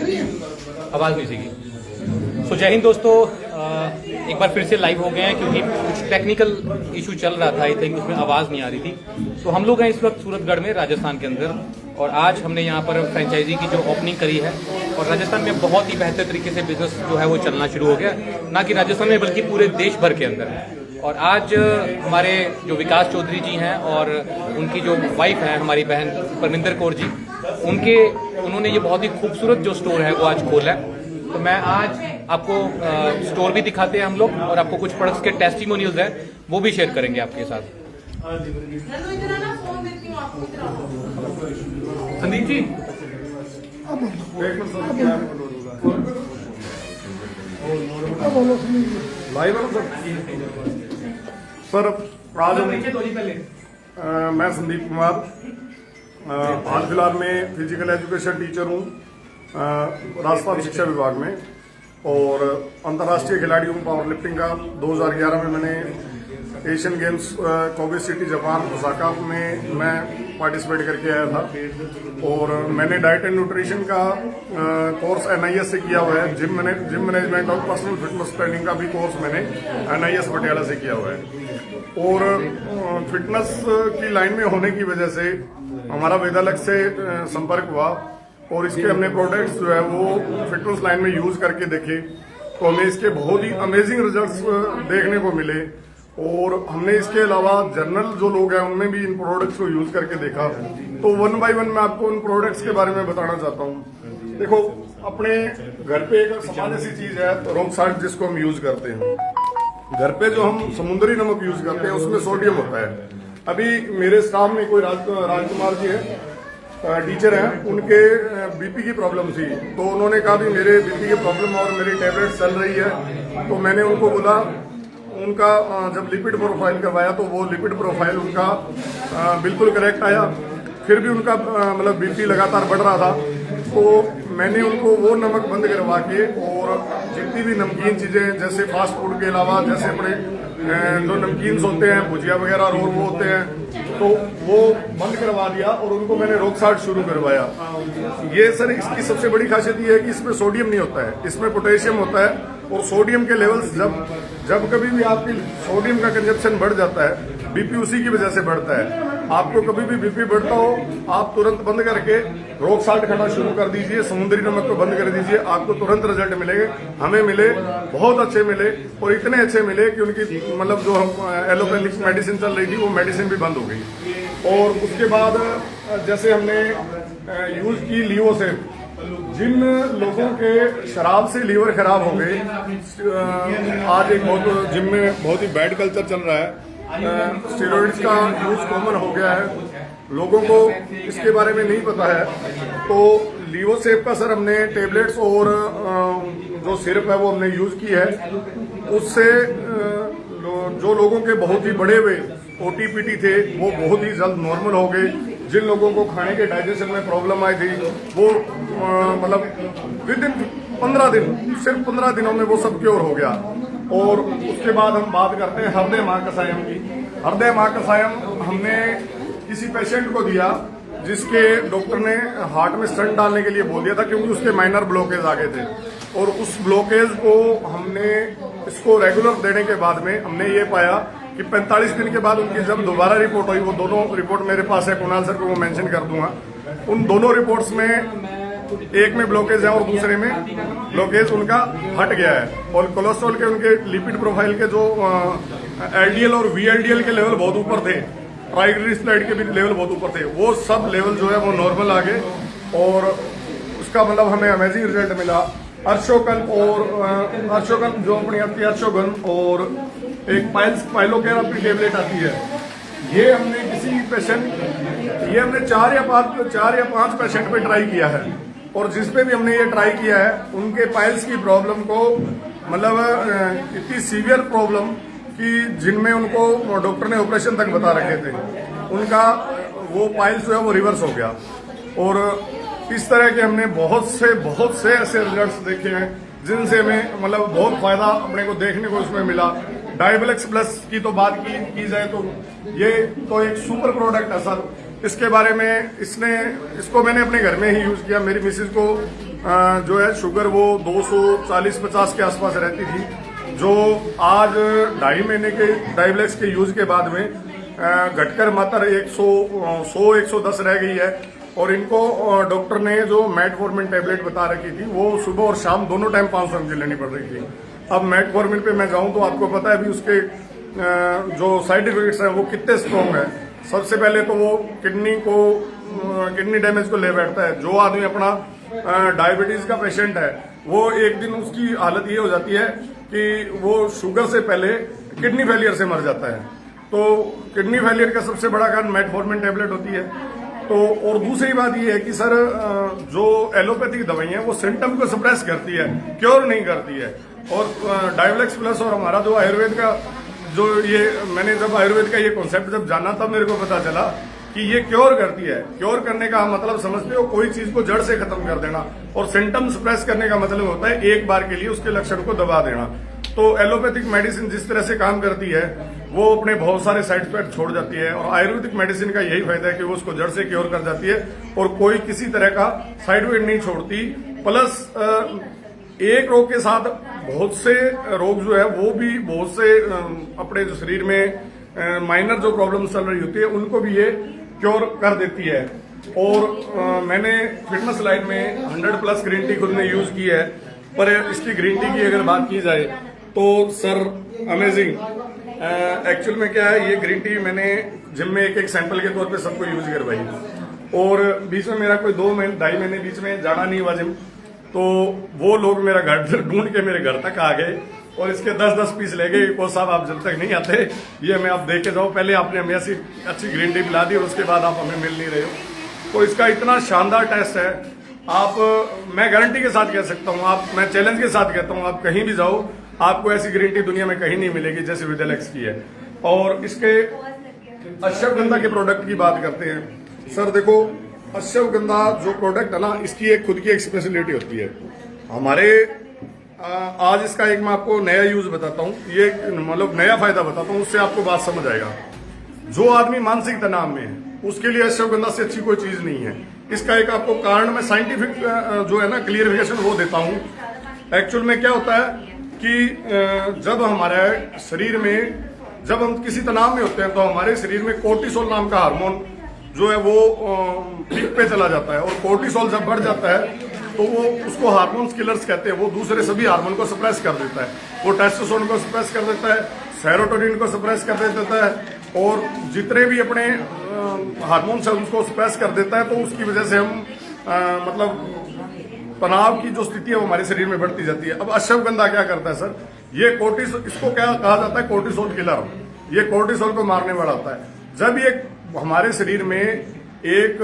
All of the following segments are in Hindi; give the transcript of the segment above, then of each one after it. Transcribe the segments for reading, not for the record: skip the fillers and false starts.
आवाज़ नहीं सीखी। सो जय हिंद दोस्तों, एक बार फिर से लाइव हो गए हैं क्योंकि कुछ टेक्निकल इशू चल रहा था। आई थिंक उसमें आवाज़ नहीं आ रही थी। तो हम लोग हैं इस वक्त सूरतगढ़ में, राजस्थान के अंदर, और आज हमने यहाँ पर फ्रेंचाइजी की जो ओपनिंग करी है और राजस्थान में बहुत ही बेहतर तरीके से बिजनेस जो है वो चलना शुरू हो गया, ना कि राजस्थान में बल्कि पूरे देश भर के अंदर। और आज हमारे जो विकास चौधरी जी हैं और उनकी जो वाइफ है हमारी बहन परमिंदर कौर जी, उन्होंने ये बहुत ही खूबसूरत जो स्टोर है वो आज खोला है। तो मैं आज आपको स्टोर भी दिखाते हैं हम लोग और आपको कुछ प्रोडक्ट्स के टेस्टिमोनियल्स हैं वो भी शेयर करेंगे आपके साथ। संदीप जी, सर आज मैं संदीप कुमार हाल फिलहाल में फिजिकल एजुकेशन टीचर हूँ राजस्थान शिक्षा विभाग में, और अंतर्राष्ट्रीय खिलाड़ियों पावर लिफ्टिंग का 2011 में मैंने Asian games Kobe city Japan Osaka में मैं पार्टिसिपेट करके आया था। और मैंने डाइट एंड न्यूट्रिशन का कोर्स NIS से किया हुआ है। जिम मैनेजमेंट और पर्सनल फिटनेस ट्रेनिंग का भी कोर्स मैंने NIS पटियाला से किया हुआ है। और फिटनेस की लाइन में होने की वजह से हमारा वेदालक से संपर्क हुआ और इसके हमने प्रोडक्ट्स जो है वो फिटनेस लाइन में यूज करके देखे, तो हमें इसके बहुत ही अमेजिंग रिजल्ट्स देखने को मिले। और हमने इसके अलावा जनरल जो लोग हैं उनमें भी इन प्रोडक्ट्स को यूज करके देखा। तो 1 बाय 1 मैं आपको इन प्रोडक्ट्स के बारे में बताना चाहता हूँ। देखो, अपने घर पे एक सामान्य सी चीज है रॉक साल्ट, जिसको हम यूज करते हैं। घर पे जो हम समुद्री नमक यूज करते हैं उसमें सोडियम होता है। अभी मेरे स्टाफ में कोई राजकुमार जी है, टीचर हैं, उनके BP की प्रॉब्लम थी, तो उन्होंने कहा भी मेरे BP की प्रॉब्लम और मेरी टैबलेट चल रही है। तो मैंने उनको बोला, उनका जब लिपिड प्रोफाइल करवाया तो वो लिपिड प्रोफाइल उनका बिल्कुल करेक्ट आया, फिर भी उनका मतलब BP लगातार बढ़ रहा था। तो मैंने उनको वो नमक बंद करवा के और जितनी भी नमकीन चीजें जैसे फास्ट फूड के अलावा जैसे अपने जो नमकीन होते हैं, भुजिया वगैरह और वो होते हैं, तो वो बंद करवा दिया और उनको मैंने रॉक साल्ट शुरू करवाया। ये सर इसकी सबसे बड़ी खासियत ये है कि इसमें सोडियम नहीं होता है, इसमें पोटेशियम होता है। और सोडियम के लेवल्स जब कभी भी आपकी सोडियम का कंजप्शन बढ़ जाता है, BP उसी की वजह से बढ़ता है। आपको कभी भी BP बढ़ता हो, आप तुरंत बंद करके रॉक साल्ट खाना शुरू कर दीजिए, समुद्री नमक को बंद कर दीजिए, आपको तुरंत रिजल्ट मिलेंगे। हमें मिले, बहुत अच्छे मिले, और इतने अच्छे मिले कि उनकी मतलब जो हम एलोपैथिक मेडिसिन चल रही थी वो मेडिसिन भी बंद हो गई। और उसके बाद जैसे हमने यूज की लीवो से, जिन लोगों के शराब से लीवर खराब हो गए, आज एक बहुत जिम में बहुत ही बैड कल्चर चल रहा है, स्टेरॉइड्स का यूज कॉमन हो गया है, लोगों को इसके बारे में नहीं पता है। तो लीवोसेप का सर हमने टेबलेट्स और जो सिरप है वो हमने यूज की है। उससे जो लोगों के बहुत ही बड़े हुए OTPT थे वो बहुत ही जल्द नॉर्मल हो गए। जिन लोगों को खाने के डाइजेशन में प्रॉब्लम आई थी वो मतलब विद इन 15 दिन, सिर्फ 15 दिनों में वो सब क्योर हो गया। और उसके बाद हम बात करते हैं हृदय महाकषायम की। हृदय महाकषायम हमने किसी पेशेंट को दिया जिसके डॉक्टर ने हार्ट में स्टंट डालने के लिए बोल दिया था, क्योंकि उसके माइनर ब्लॉकेज आ गए थे। और उस ब्लॉकेज को हमने इसको रेगुलर देने के बाद में हमने ये पाया कि 45 दिन के बाद उनकी जब दोबारा रिपोर्ट हुई, वो दोनों रिपोर्ट मेरे पास है, कुणाल सर को वो मेंशन कर दूंगा। उन दोनों रिपोर्ट्स में एक में ब्लॉकेज है और दूसरे में ब्लॉकेज उनका हट गया है। और कोलेस्ट्रॉल के उनके लिपिड प्रोफाइल के जो LDL और VLDL के लेवल बहुत ऊपर थे, ट्राइग्लिसराइड के भी लेवल बहुत ऊपर थे, वो सब लेवल जो है वो नॉर्मल आ गए। और उसका मतलब हमें अमेजिंग रिजल्ट मिला। अर्शोकन जो अपनी आती है अर्शोगन, और एक पाइलोकेरापी टेबलेट आती है, ये हमने किसी पेशेंट, ये हमने 4 या 5 पेशेंट पे ट्राई किया है। और जिस पे भी हमने ये ट्राई किया है उनके पाइल्स की प्रॉब्लम को मतलब इतनी सीवियर प्रॉब्लम कि जिनमें उनको डॉक्टर ने ऑपरेशन तक बता रखे थे, उनका वो पाइल्स जो है वो रिवर्स हो गया। और इस तरह के हमने बहुत से ऐसे रिजल्ट्स देखे हैं जिनसे हमें मतलब बहुत फायदा अपने को देखने को इसमें मिला। डायबलेक्स प्लस की तो बात की जाए तो ये तो एक सुपर प्रोडक्ट है सर। इसके बारे में इसको मैंने अपने घर में ही यूज किया। मेरी मिसेज को जो है शुगर वो 240-50 के आसपास रहती थी, जो आज 2.5 महीने के डाइब्लेक्स के यूज के बाद में घटकर मात्र 110 रह गई है। और इनको डॉक्टर ने जो मेटफॉर्मिन टैबलेट बता रखी थी वो सुबह और शाम दोनों टाइम 500 mg लेनी पड़ रही थी। अब मेटफॉर्मिन पे मैं जाऊं तो आपको पता है भी उसके जो साइड इफेक्ट्स हैं वो कितने स्ट्रॉन्ग है। सबसे पहले तो वो किडनी डैमेज को ले बैठता है। जो आदमी अपना डायबिटीज का पेशेंट है वो एक दिन उसकी हालत ये हो जाती है कि वो शुगर से पहले किडनी फेलियर से मर जाता है। तो किडनी फेलियर का सबसे बड़ा कारण मेटफॉर्मिन टैबलेट होती है। तो और दूसरी बात ये है कि सर जो एलोपैथिक दवाइयां हैं वो सिम्टम को सप्रेस करती है, क्योर नहीं करती है। और डाइब्लेक्स प्लस और हमारा जो आयुर्वेद का जो ये मैंने जब आयुर्वेद का ये कॉन्सेप्ट जब जाना तब मेरे को पता चला कि ये क्योर करती है। क्योर करने का मतलब समझते हो कोई चीज को जड़ से खत्म कर देना, और सिम्टम सप्रेस करने का मतलब होता है एक बार के लिए उसके लक्षण को दबा देना। तो एलोपैथिक मेडिसिन जिस तरह से काम करती है वो अपने बहुत सारे साइड इफेक्ट छोड़ जाती है, और आयुर्वेदिक मेडिसिन का यही फायदा है कि वो उसको जड़ से क्योर कर जाती है और कोई किसी तरह का साइड इफेक्ट नहीं छोड़ती। प्लस एक रोग के साथ बहुत से रोग जो है वो भी बहुत से अपने जो शरीर में माइनर जो प्रॉब्लम चल रही होती है उनको भी ये क्योर कर देती है। और मैंने फिटनेस लाइन में 100+ ग्रीन टी खुद ने यूज की है, पर इसकी ग्रीन टी की अगर बात की जाए तो सर अमेजिंग। एक्चुअल में क्या है, ये ग्रीन टी मैंने जिम में एक सैंपल के तौर पे सबको यूज करवाई, और बीच में मेरा कोई 2-2.5 महीने बीच में जाना नहीं हुआ जिम, तो वो लोग मेरा घर ढूंढ के मेरे घर तक आ गए और इसके 10-10 पीस ले गए। कोच साहब आप जब तक नहीं आते ये मैं आप देख के जाओ, पहले आपने हमें ऐसी अच्छी ग्रीन टी पिला दी और उसके बाद आप हमें मिल नहीं रहे हो। तो इसका इतना शानदार टेस्ट है, आप मैं गारंटी के साथ कह सकता हूँ, आप मैं चैलेंज के साथ कहता हूँ, आप कहीं भी जाओ आपको ऐसी ग्रीन टी दुनिया में कहीं नहीं मिलेगी जैसे विदेलेक्स की है। और इसके अश्वगंधा के प्रोडक्ट की बात करते हैं सर, देखो अश्वगंधा जो प्रोडक्ट है ना, इसकी एक खुद की एक स्पेशलिटी होती है हमारे। आज इसका एक मैं आपको नया यूज बताता हूँ, ये मतलब नया फायदा बताता हूँ, उससे आपको बात समझ आएगा। जो आदमी मानसिक तनाव में है उसके लिए अश्वगंधा से अच्छी कोई चीज नहीं है। इसका एक आपको कारण मैं साइंटिफिक जो है ना क्लियरिफिकेशन वो देता हूँ। एक्चुअल में क्या होता है कि जब हमारे शरीर में जब हम किसी तनाव में होते हैं तो हमारे शरीर में कोर्टिसोल नाम का हार्मोन जो है वो पीक पे चला जाता है, और कोर्टिसोल जब बढ़ जाता है तो वो उसको हार्मोन्स किलर्स कहते हैं। वो दूसरे सभी हार्मोन को सप्रेस कर देता है। वो टेस्टोस्टेरोन को सप्रेस कर देता है, सेरोटोनिन को सप्रेस कर देता है, और जितने भी अपने हार्मोन्स है उनको सप्रेस कर देता है। तो उसकी वजह से हम मतलब तनाव की जो स्थिति है वो हमारे शरीर में बढ़ती जाती है। अब अश्वगंधा क्या करता है सर, ये कोर्टिसोल, इसको क्या कहा जाता है, कोर्टिसोल किलर। ये कोर्टिसोल को मारने वाला होता है। जब ये हमारे शरीर में एक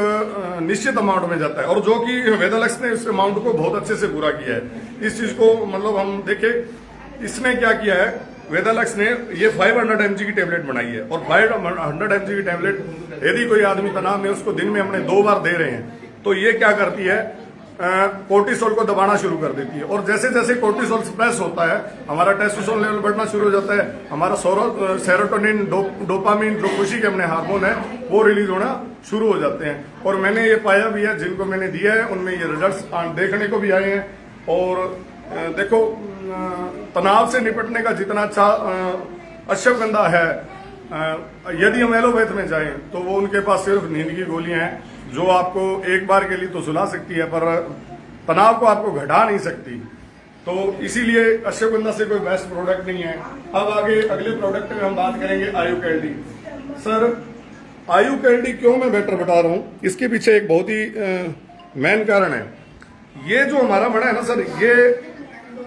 निश्चित अमाउंट में जाता है, और जो कि वेदालक्स ने इस अमाउंट को बहुत अच्छे से पूरा किया है। इस चीज को मतलब हम देखें, इसने क्या किया है, वेदालक्स ने ये 500 mg की टेबलेट बनाई है, और 500 mg की टेबलेट यदि कोई आदमी तनाव में उसको दिन में हमने 2 बार दे रहे हैं तो ये क्या करती है, कोर्टिसोल को दबाना शुरू कर देती है। और जैसे जैसे कोर्टिसोल सप्रेस होता है हमारा टेस्टोस्टेरोन लेवल बढ़ना शुरू हो जाता है, हमारा सेरोटोनिन डोपामिन जो खुशी के अपने हार्मोन है वो रिलीज होना शुरू हो जाते हैं। और मैंने ये पाया भी है, जिनको मैंने दिया है उनमें ये रिजल्ट्स देखने को भी आए हैं। और देखो तनाव से निपटने का जितना अच्छा अश्वगंधा है, यदि हम एलोपैथ में जाएं तो वो उनके पास सिर्फ नींद की गोलियां हैं जो आपको एक बार के लिए तो सुला सकती है पर तनाव को आपको घटा नहीं सकती। तो इसीलिए अश्वगंधा से कोई बेस्ट प्रोडक्ट नहीं है। अब आगे अगले प्रोडक्ट में हम बात करेंगे आयु कैंडी। सर आयु कैंडी क्यों मैं बेटर बता रहा हूं, इसके पीछे एक बहुत ही मेन कारण है। ये जो हमारा मणा है ना सर, ये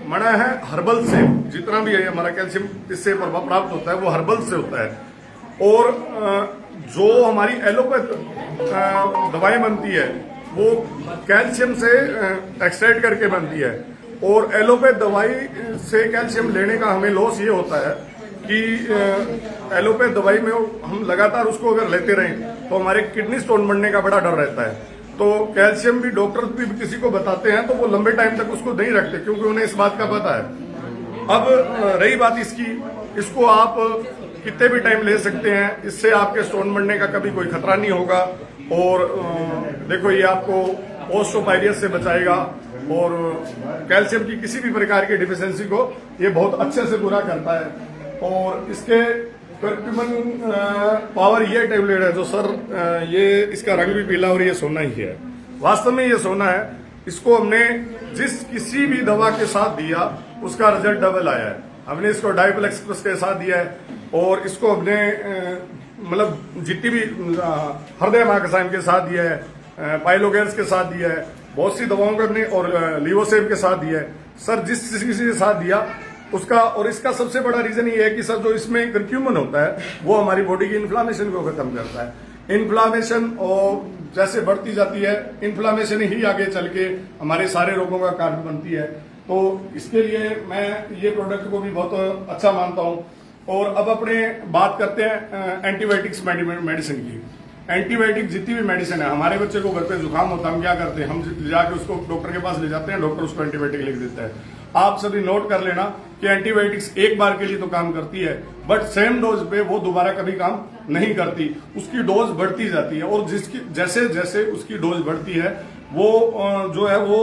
मणा है हर्बल से, जितना भी है हमारा कैल्शियम इससे प्राप्त होता है वो हर्बल से होता है। और जो हमारी एलोपैथ दवाई बनती है वो कैल्शियम से एक्सट्रैक्ट करके बनती है। और एलोपैथ दवाई से कैल्शियम लेने का हमें लॉस ये होता है कि एलोपैथ दवाई में हम लगातार उसको अगर लेते रहें तो हमारे किडनी स्टोन बनने का बड़ा डर रहता है। तो कैल्शियम भी डॉक्टर भी किसी को बताते हैं तो वो लंबे टाइम तक उसको नहीं रखते क्योंकि उन्हें इस बात का पता है। अब रही बात इसकी, इसको आप कितने भी टाइम ले सकते हैं, इससे आपके स्टोन बनने का कभी कोई खतरा नहीं होगा। और देखो ये आपको ओस्टोपाइरियस से बचाएगा, और कैल्शियम की किसी भी प्रकार की डिफिशियंसी को ये बहुत अच्छे से पूरा करता है। और इसके करक्यूमिन पावर ये टेबलेट है जो सर ये इसका रंग भी पीला और ये सोना ही है, वास्तव में ये सोना है। इसको हमने जिस किसी भी दवा के साथ दिया उसका रिजल्ट डबल आया है। हमने इसको डाइपलेक्स प्लस के साथ दिया है और इसको हमने मतलब जितनी भी हृदय महाकसाइन के साथ दिया है, पाइलोगेंस के साथ दिया है, बहुत सी दवाओं को हमने और लिवोसेव के साथ दिया है। सर जिस किसी के साथ दिया उसका, और इसका सबसे बड़ा रीजन ये है कि सर जो इसमें करक्यूमिन होता है वो हमारी बॉडी की इन्फ्लामेशन को खत्म करता है। इन्फ्लामेशन और जैसे बढ़ती जाती है, इन्फ्लामेशन ही आगे चल के हमारे सारे रोगों का कारण बनती है। तो इसके लिए मैं ये प्रोडक्ट को भी बहुत अच्छा मानता हूँ। और अब अपने बात करते हैं एंटीबायोटिक्स मेडिसिन की। एंटीबायोटिक जितनी भी मेडिसिन है, हमारे बच्चे को घर पे जुकाम होता है, हम क्या करते हैं, हम जाके उसको डॉक्टर के पास ले जाते हैं, डॉक्टर उसको एंटीबायोटिक लिख देता है। आप सभी नोट कर लेना कि एंटीबायोटिक्स एक बार के लिए तो काम करती है, बट सेम डोज पे वो दोबारा कभी काम नहीं करती, उसकी डोज बढ़ती जाती है। और जिसकी जैसे जैसे उसकी डोज बढ़ती है वो जो है वो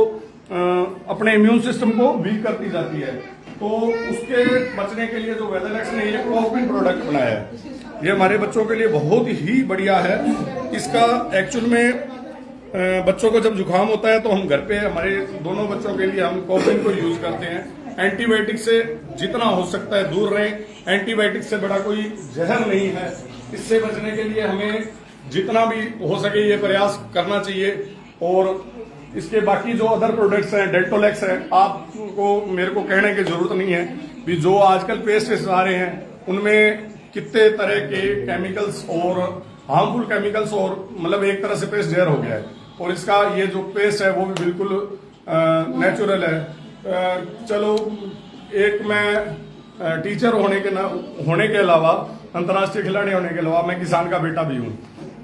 अपने इम्यून सिस्टम को वीक करती जाती है। तो उसके बचने के लिए जो वेदरलेक्स ने ये कॉफिन प्रोडक्ट बनाया है, ये हमारे बच्चों के लिए बहुत ही बढ़िया है। इसका एक्चुअल में बच्चों को जब जुकाम होता है तो हम घर पे हमारे दोनों बच्चों के लिए हम कॉफिन को यूज करते हैं। एंटीबायोटिक से जितना हो सकता है दूर रहें, एंटीबायोटिक से बड़ा कोई जहर नहीं है। इससे बचने के लिए हमें जितना भी हो सके ये प्रयास करना चाहिए। और इसके बाकी जो अदर प्रोडक्ट्स हैं, डेल्टोलेक्स है, आपको मेरे को कहने की जरूरत नहीं है कि जो आजकल पेस्ट आ रहे हैं उनमें कितने तरह के केमिकल्स और हार्मफुल केमिकल्स और मतलब एक तरह से पेस्ट जहर हो गया है। और इसका ये जो पेस्ट है वो भी बिल्कुल नेचुरल है। चलो, एक मैं टीचर होने के अलावा, अंतर्राष्ट्रीय खिलाड़ी होने के अलावा मैं किसान का बेटा भी हूँ।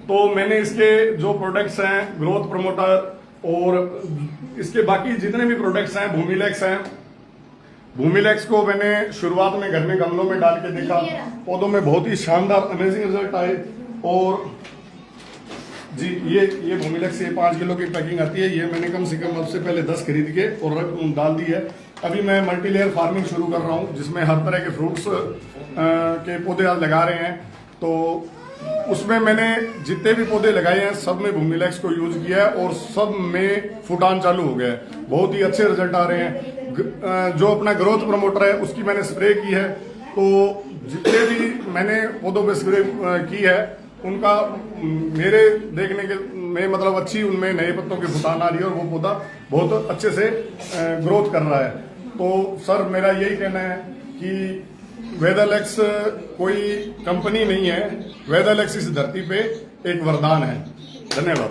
तो मैंने इसके जो प्रोडक्ट्स हैं, ग्रोथ प्रमोटर और इसके बाकी जितने भी प्रोडक्ट्स हैं, भूमिलेक्स हैं, भूमिलेक्स को मैंने शुरुआत में घर में गमलों में डाल के देखा, पौधों में बहुत ही शानदार अमेजिंग रिजल्ट आए। और जी ये भूमिलेक्स, ये 5 किलो की पैकिंग आती है, ये मैंने कम से कम अब से पहले 10 खरीद के और डाल दी है। अभी मैं मल्टीलेयर फार्मिंग शुरू कर रहा हूँ जिसमें हर तरह के फ्रूट्स के पौधे आज लगा रहे हैं। तो उसमें मैंने जितने भी पौधे लगाए हैं सब में भूमिलेक्स को यूज किया है और सब में फुटान चालू हो गया है, बहुत ही अच्छे रिजल्ट आ रहे हैं। जो अपना ग्रोथ प्रमोटर है उसकी मैंने स्प्रे की है। तो जितने भी मैंने पौधों पे स्प्रे की है उनका मेरे देखने के में मतलब अच्छी उनमें नए पत्तों की फुटान आ रही है और वो पौधा बहुत अच्छे से ग्रोथ कर रहा है। तो सर मेरा यही कहना है कि वेदरलेक्स कोई कंपनी नहीं है, वेदरलेक्स इस धरती पे एक वरदान है। धन्यवाद।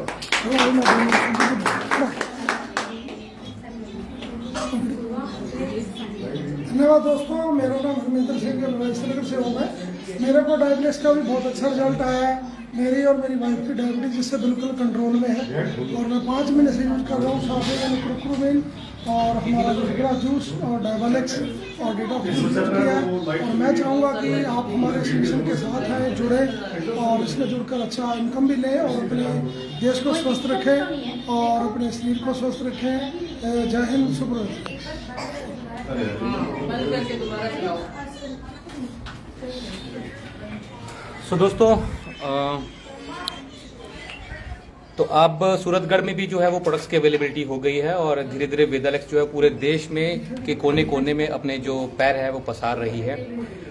धन्यवाद दोस्तों, मेरा नाम हरमिंदर सिंह से हूँ मैं। मेरे को डायबिटीज का भी बहुत अच्छा रिजल्ट आया है। मेरी और मेरी वाइफ की डायबिटीज इससे बिल्कुल कंट्रोल में है और मैं 5 महीने से यूज कर रहा हूँ साथ क्रोक्रोमिन और हमारा जिगरा जूस और डायबलेक्स और डिटॉक्स यूज किया है। और मैं चाहूँगा कि आप हमारे इस मिशन के साथ हैं, जुड़े और इसमें जुड़कर अच्छा इनकम भी लें और अपने देश को स्वस्थ रखें और अपने शरीर को स्वस्थ रखें। जय हिंद, शुभ। सो दोस्तों, तो अब सूरतगढ़ में भी जो है वो प्रोडक्ट्स की अवेलेबिलिटी हो गई है और धीरे धीरे वेदरलेक्स जो है पूरे देश में के कोने कोने में अपने जो पैर है वो पसार रही है।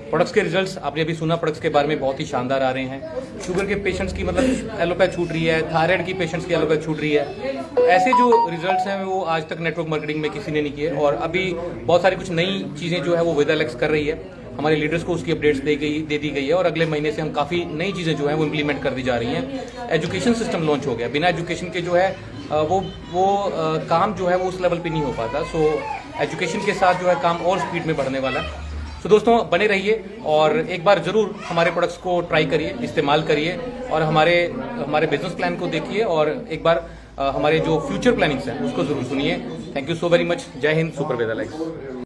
प्रोडक्ट्स के रिजल्ट्स आपने अभी सुना, प्रोडक्ट्स के बारे में बहुत ही शानदार आ रहे हैं। शुगर के पेशेंट्स की मतलब एलोपैथ छूट रही है, थायराइड की पेशेंट्स की एलोपैथ छूट रही है। ऐसे जो रिजल्ट्स हैं वो आज तक नेटवर्क मार्केटिंग में किसी ने नहीं किए और अभी बहुत सारी कुछ नई चीज़ें जो है वो वेदरलेक्स कर रही है। हमारे लीडर्स को उसकी अपडेट्स दे दी गई है और अगले महीने से हम काफ़ी नई चीज़ें जो है वो इम्प्लीमेंट कर दी जा रही हैं। एजुकेशन सिस्टम लॉन्च हो गया, बिना एजुकेशन के जो है वो काम जो है वो उस लेवल पे नहीं हो पाता। सो एजुकेशन के साथ जो है काम और स्पीड में बढ़ने वाला। तो दोस्तों बने रहिए और एक बार जरूर हमारे प्रोडक्ट्स को ट्राई करिए, इस्तेमाल करिए और हमारे बिजनेस प्लान को देखिए और एक बार हमारे जो फ्यूचर प्लानिंग्स हैं उसको जरूर सुनिए। Thank you so very much. जय हिंद, सुपर वेदरलेक्स।